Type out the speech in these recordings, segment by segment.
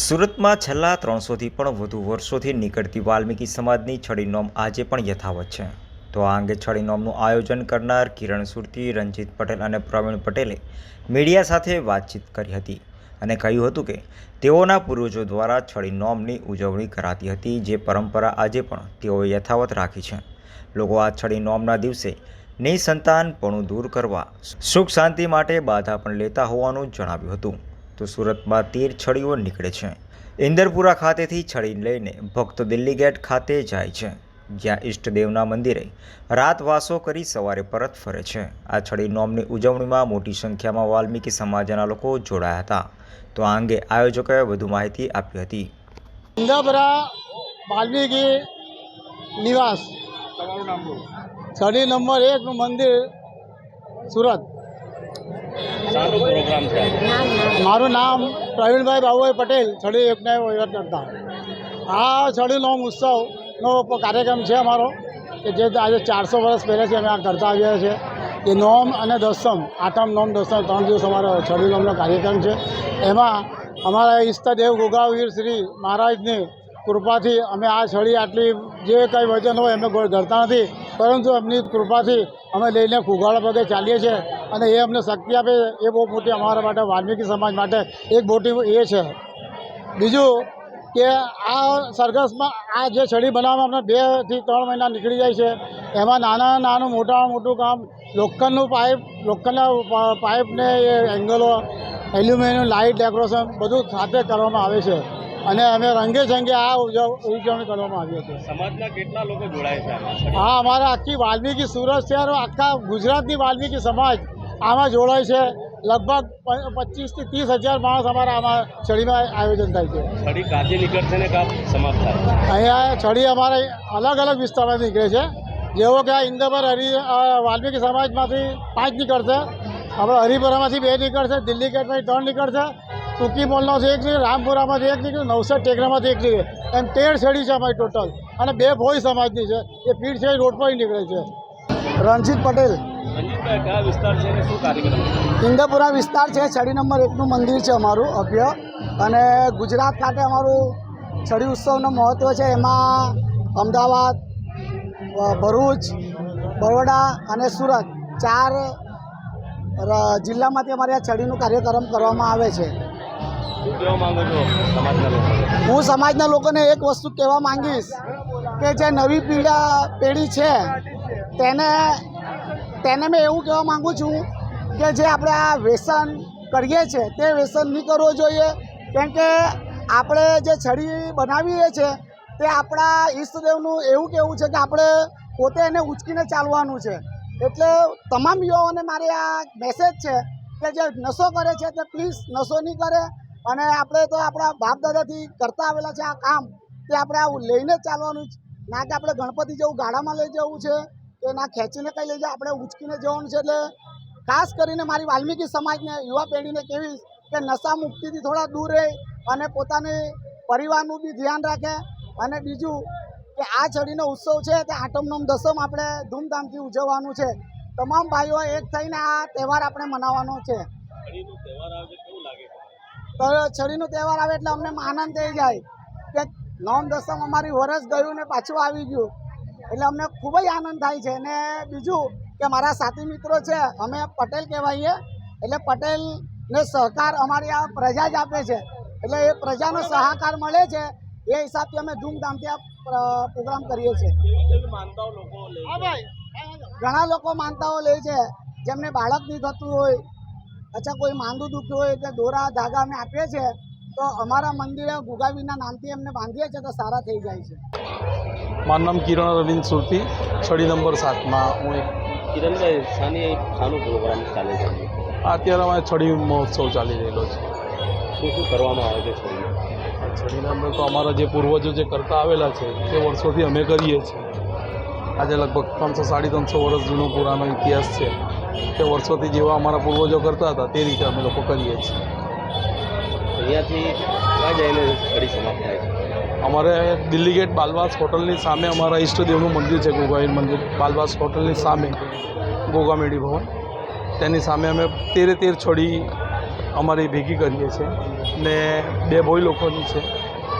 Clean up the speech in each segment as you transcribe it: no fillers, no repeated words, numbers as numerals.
સુરતમાં છેલ્લા 300થી પણ વધુ વર્ષોથી નીકળતી વાલ્મીકી સમાજની છડી નોમ આજે પણ યથાવત છે. તો આ અંગે છડી નોમનું આયોજન કરનાર કિરણ સુરતી, રંજીત પટેલ અને પ્રવીણ પટેલે મીડિયા સાથે વાતચીત કરી હતી અને કહ્યું હતું કે તેઓના પૂર્વજો દ્વારા છડી નોમની ઉજવણી કરાતી હતી, જે પરંપરા આજે પણ તેઓએ યથાવત રાખી છે. લોકો આ છડી નોમના દિવસે નિસંતાનપણું દૂર કરવા, સુખ શાંતિ માટે બાધા પણ લેતા હોવાનું જણાવ્યું હતું. તો સુરતમાં 13 છડીઓ નીકળે છે. ઇન્દરપુરા ખાતેથી છડી લઈને ભક્તો દિલ્હી ગેટ ખાતે જાય છે, જ્યાં ઈષ્ટદેવના મંદિરે રાતવાસો કરી સવારે પરત ફરે છે. આ છડી નોમની ઉજવણીમાં મોટી સંખ્યામાં વાલ્મીકી સમાજના લોકો જોડાયા હતા. તો આ અંગે આયોજકોએ વધુ માહિતી આપી હતી. ઇન્દરપુરા વાલ્મીકી નિવાસ છડી નંબર 1 નું મંદિર સુરત. મારું નામ પ્રવીણભાઈ બાબુભાઈ પટેલ, છડી એકને વહીવટ કરતા. આ છડી નોમ ઉત્સવનો કાર્યક્રમ છે અમારો, કે જે આજે 400 વર્ષ પહેલેથી અમે આ કરતા આવ્યા છીએ. એ નોમ અને દસમ, આઠમ નોમ દસમ 3 દિવસ અમારો છડી નોમનો કાર્યક્રમ છે. એમાં અમારા ઈષ્ટદેવ ગોગાવીર શ્રી મહારાજની કૃપાથી અમે આ છડી આટલી જે કંઈ વજન હોય અમે ધરતા નથી, પરંતુ એમની કૃપાથી અમે લઈને ફુગાળા પગે ચાલીએ છીએ અને એ અમને શક્તિ આપે. એ બહુ મોટી અમારા માટે, વાલ્મીકી સમાજ માટે એક મોટી એ છે. બીજું કે આ સરઘસમાં આ જે છડી બનાવવામાં અમને 2 થી 3 મહિના નીકળી જાય છે. એમાં નાનું મોટું કામ, લોખંડના પાઇપને એ એંગલો, એલ્યુમિનિયમ લાઇટ, ડેકોરેશન બધું સાથે કરવામાં આવે છે અને અમે રંગે ચંગે આ ઉજવણી કરવામાં આવી છે. સમાજના કેટલા લોકો જોડાય છે? હા, અમારા આખી વાલ્મીકી સુરત શહેર, આખા ગુજરાતની વાલ્મીકી સમાજ આમાં જોડાય છે. લગભગ 25 થી 30 હજાર માણસ અમારા આમાં છડીમાં આયોજન થાય છે. છડી કાચી નીકળશે ને કાપ સમાપ્ત થાય? અહીંયા છડી અમારે અલગ વિસ્તારમાં નીકળે છે. જેવો કે આ ઇન્દરપુર વાલ્મીકી સમાજમાંથી 5 નીકળશે, આપણે હરિપુરામાંથી 2 નીકળશે, દિલ્હી ગેટમાંથી 3 નીકળશે, ટૂંકી મોલમાંથી 1 નીકળે, રામપુરામાંથી 1 નીકળે, નવસર ટેકરામાંથી 1 નીકળે. એમ 13 છડી છે અમારી ટોટલ, અને 2 ભોઈ સમાજની છે. એ પીઠ છે, રોડ પર નીકળે છે. રંજીત પટેલ. રંજીતભાઈ, કયા વિસ્તાર છે અને શું કાર્યક્રમ? ઇન્દરપુરા વિસ્તાર છે. છડી નંબર 1 નું મંદિર છે અમારું અભ્ય, અને ગુજરાત ખાતે અમારું છડી ઉત્સવનું મહત્ત્વ છે. એમાં અમદાવાદ, ભરૂચ, બરોડા અને સુરત 4 જિલ્લામાંથી અમારે આ છડીનું કાર્યક્રમ કરવામાં આવે છે. કહેવા માંગો છો સમાજના લોકોને? હું સમાજના લોકોને એક વસ્તુ કહેવા માંગીશ કે જે નવી પેઢી છે તેને મેં એવું કહેવા માગું છું કે જે આપણે આ વ્યસન કરીએ છીએ તે વ્યસન નહીં કરવો જોઈએ. કેમ કે આપણે જે છડી બનાવીએ છીએ તે આપણા ઈષ્ટદેવનું એવું કહેવું છે કે આપણે પોતે એને ઉચકીને ચાલવાનું છે. એટલે તમામ યુવાઓને મારી આ મેસેજ છે કે જે નશો કરે છે તે પ્લીઝ નશો નહીં કરે, અને આપણે તો આપણા બાપ દાદાથી કરતા આવેલા છે આ કામ, તે આપણે આ લઈને જ ચાલવાનું છે. ના કે આપણે ગણપતિ જેવું ગાડામાં લઈ જવું છે, કે ના ખેંચીને કંઈ લઈ જાય, આપણે ઉચકીને જવાનું છે. એટલે ખાસ કરીને મારી વાલ્મીકી સમાજને, યુવા પેઢીને કહેવીશ કે નશા મુક્તિથી થોડા દૂર રહે અને પોતાની પરિવારનું બી ધ્યાન રાખે. અને બીજું કે આ છડીનો ઉત્સવ છે તે આઠમ નોમ દસમ આપણે ધૂમધામથી ઉજવવાનું છે. તમામ ભાઈઓ એક થઈને આ તહેવાર આપણે મનાવવાનો છે. તો છડીનો તહેવાર આવે એટલે અમને આનંદ થઈ જાય કે નોમ દસમ અમારી વરસ ગયું ને પાછું આવી ગયું, એટલે અમને ખૂબ જ આનંદ થાય છે. અને બીજું કે મારા સાથી મિત્રો છે, અમે પટેલ કહેવાઈએ, એટલે પટેલને સહકાર અમારી આ પ્રજા જ આપે છે. એટલે એ પ્રજાનો સહકાર મળે છે, એ હિસાબથી અમે ધૂમધામથી આ પ્રોગ્રામ કરીએ છીએ. ઘણા લોકો માનતાઓ લે છે, જેમને બાળક નહીં થતું હોય, અચ્છા કોઈ માંદું દુખ્યું હોય, કે દોરા ધાગા અમે આપીએ છીએ, તો અમારા મંદિરે ગુગાવીના નામથી એમને બાંધીએ છીએ તો સારા થઈ જાય છે. મારું નામ કિરણ રવિન્દ સુરતી, છડી નંબર 7માં હું એક. કિરણભાઈ, શાનો પ્રોગ્રામ ચાલે છે? અત્યારે અમારે છડી મહોત્સવ ચાલી રહેલો છે. શું કરવામાં આવે છે છડીમાં? છડીના અંદર તો અમારા જે પૂર્વજો જે કરતા આવેલા છે તે વર્ષોથી અમે કરીએ છીએ. આજે લગભગ 300-350 વર્ષ જૂનો પુરાનો ઇતિહાસ છે. તે વર્ષોથી જેવા અમારા પૂર્વજો કરતા હતા તે રીતે અમે લોકો કરીએ છીએ. અહીંયાથી ક્યાં જઈને છડી સમાપ્ત થાય છે? અમારે દિલ્હી ગેટ બાલવાસ હોટલની સામે અમારા ઈષ્ટદેવનું મંદિર છે, ગોગાવીર મંદિર. બાલવાસ હોટલની સામે ગોગા મેડી ભવન, તેની સામે અમે 13 છડી અમારી ભેગી કરીએ છીએ ને 2 ભોઈ લોકોની છે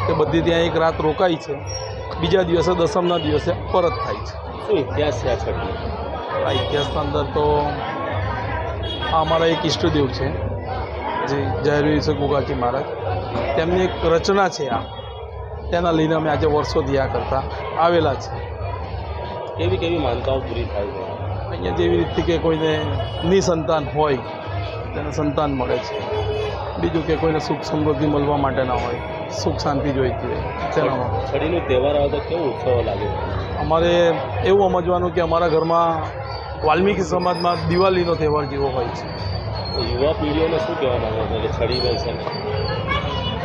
તે બધી ત્યાં એક રાત રોકાઈ છે. બીજા દિવસે દસમના દિવસે પરત થાય છે. શું ઇતિહાસ છે આ છઠનો? આ ઇતિહાસના અંદર તો આ અમારા એક ઈષ્ટદેવ છે જે જયવીર ગુગાજી મહારાજ, તેમની એક રચના છે આ, તેના લઈને અમે આજે વર્ષોથી આ કરતા આવેલા છે. કેવી કેવી માનતાઓ પૂરી થાય છે? અહીંયા જેવી રીતે કે કોઈને નિસંતાન હોય તેને સંતાન મળે છે. બીજું કે કોઈને સુખ સમૃદ્ધિ મળવા માટે ના હોય, સુખ શાંતિ જોઈતી હોય તેના છડીનો તહેવાર આવે તો કેવો ઉત્સવ લાગે? અમારે એવું સમજવાનું કે અમારા ઘરમાં વાલ્મીકી સમાજમાં દિવાળીનો તહેવાર જેવો હોય છે. તો યુવા પેઢીઓને શું કહેવા માંગો છો કે છડી વિશે?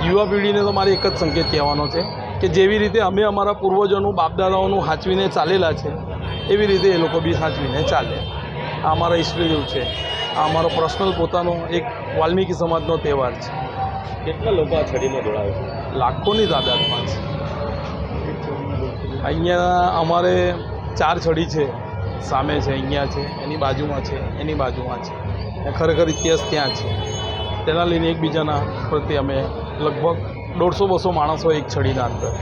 યુવા પેઢીને તો મારે એક જ સંકેત કહેવાનો છે કે જેવી રીતે અમે અમારા પૂર્વજોનું બાપદાદાઓનું સાચવીને ચાલેલા છે એવી રીતે એ લોકો બી સાચવીને ચાલે. આ અમારા ઈષ્ટદેવ છે. આ અમારો પર્સનલ પોતાનો એક વાલ્મીકી સમાજનો તહેવાર છે. કેટલા લોકો આ છડીમાં જોડાવે છે? લાખોની તાદાદમાં છે. અહીંયા અમારે 4 છડી છે. સામે છે, અહીંયા છે, એની બાજુમાં છે, એની બાજુમાં છે. એ ખરેખર ઇતિહાસ ત્યાં છે. તેના લઈને એકબીજાના પ્રત્યે અમે લગભગ 150-200 માણસો એક છડીના અંદર